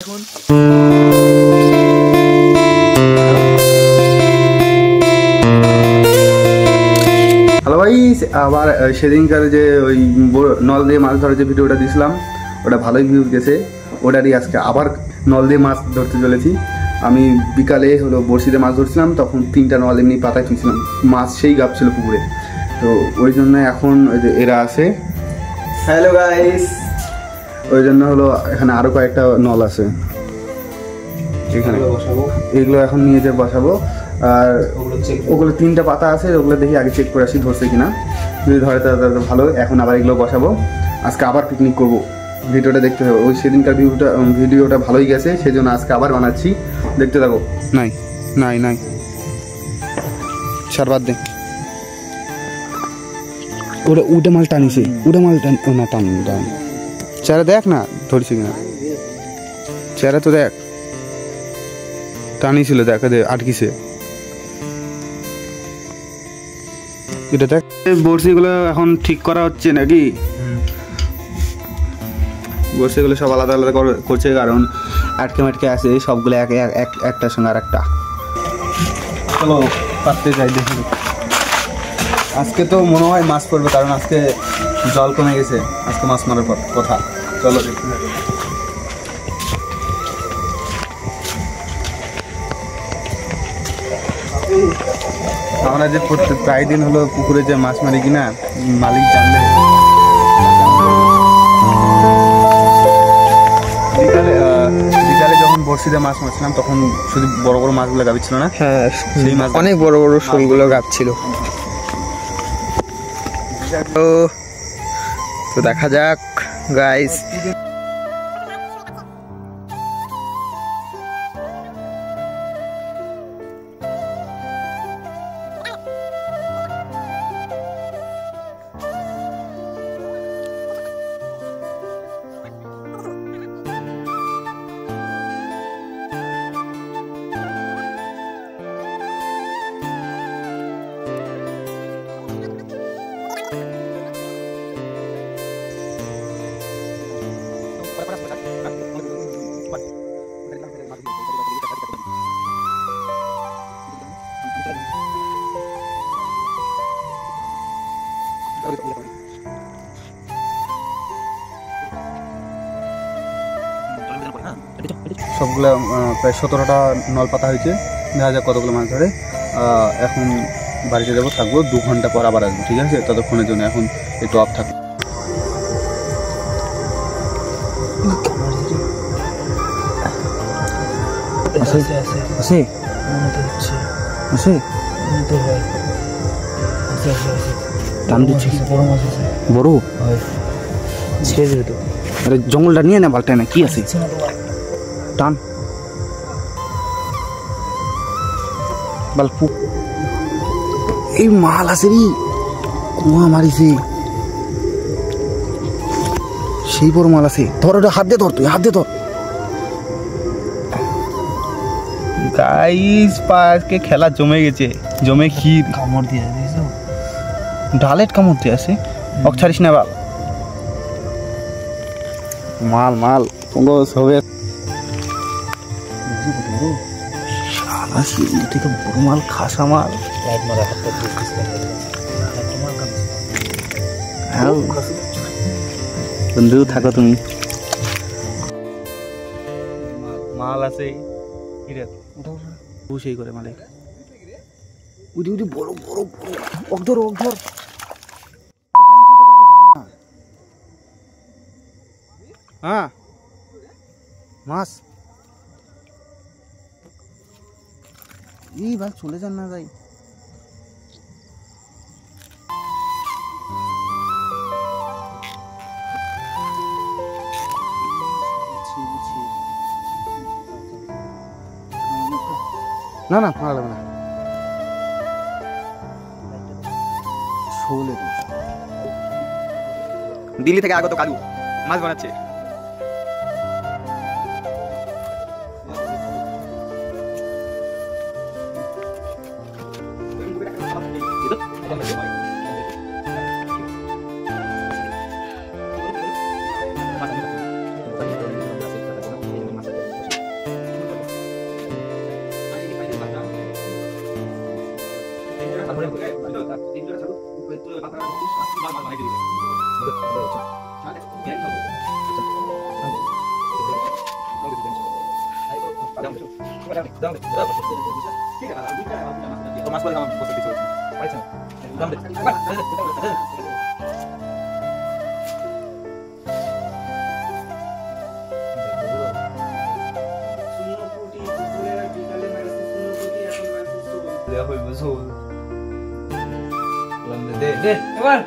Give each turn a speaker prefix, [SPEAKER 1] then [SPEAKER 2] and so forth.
[SPEAKER 1] Hello ভাই, আবার সেদিনকার যে ওই নল দিয়ে মাছ ধরার যে ভিডিওটা দিয়েছিলাম ওটা ভালোই ভিউ গেছে। ওটারই আজকে আবার নল দিয়ে মাছ ধরতে চলেছি। আমি বিকালে হলো বড়শিতে মাছ ধরছিলাম, তখন 3টা নল এমনি পাতায় তুলছিলাম, মাছ সেই গাপছিল পুকুরে। তো ওই জন্য এখন ওই যে এরা আছে, হ্যালো গাইস, ওই জন্য হলো এখানে আরও কয়েকটা নল আছে এখানে, এগুলো এখন নিয়ে যে বসাবো। আর ওগুলো 3টা পাতা আছে, ওগুলো দেখি আগে চেক করে আসি ধরছে কিনা। যদি ধরে তাহলে ভালো। এখন আবার এগুলো বসাবো, আজকে আবার পিকনিক করবো। ভিডিওটা দেখতে হবে, ওই সেদিনকার ভিডিওটা ভালোই গেছে, সেই জন্য আজকে আবার বানাচ্ছি, দেখতে থাকো। নাই নাই নাই সার বাদ দে, ওটা উঠে মাল টানিছে, উঠে মাল না টান টান। চেহারা দেখ না ধরছি কিনা, চেহারা তো দেখ, টানিছিল দেখ, আটকিছে। এটা দেখ, বড়শিগুলো এখন ঠিক করা হচ্ছে নাকি? বড়শিগুলো সব আলাদা আলাদা করছে, কারণ আটকে মাটকে আছে সবগুলো একটার সঙ্গে আর একটা। চলো পাততে যাই দেখি। আজকে তো মনে হয় মাছ পড়বে, কারণ আজকে জল কমে গেছে, আজকে মাছ মারার কথা। চলো দেখি। আমরা যে প্রায় দিন হলো পুকুরে যে মাছ মারি কিনা, মালিক জানলে বিকালে যখন বড়শিতে মাছ মারছিলাম তখন শুধু বড় বড় মাছগুলো গাবিছিল না? হ্যাঁ, সেই মাছ অনেক বড় বড় শোলগুলো গাবছিল। তো দেখা যাক গাইস। সবগুলো প্রায় 17টা নল পাতা হয়েছে, দেখা যাক কতগুলো মাছ ধরে। এখন বাড়িতে যাবো, থাকবো 2 ঘন্টা পর আবার আসবো, ঠিক আছে? ততক্ষণের জন্য এখন একটু অফ থাকবো। বড় আরে জঙ্গলটা নিয়ে না বালটায় না, কি আছে টান বালপু। এই মাল আছে রে, কুয়া মারিছে, সেই বড় মাল আছে। ধর ওটা, হাত দিয়ে ধর, তুই হাত দিয়ে ধর। গাইস পাকে খেলা জমে গেছে, জমে ক্ষীর কামড় দিয়ে দিয়েছো, ডালেট কামড় দিয়ে আছে। ছাড়িস না বাল, মাল মাল হবে। বড় মাল, খাসা মাল। বন্ধু থাকো তুমি, মাল আছে সেই করে মালিক। উদি উদি বড় বড় অগধর অগধর। হ্যাঁ মাছ এই ভাই চলে যান না যাই। না না ভালো লাগবে না, দিল্লি থেকে আগত কালু মাছ বানাচ্ছে।
[SPEAKER 2] দে এবার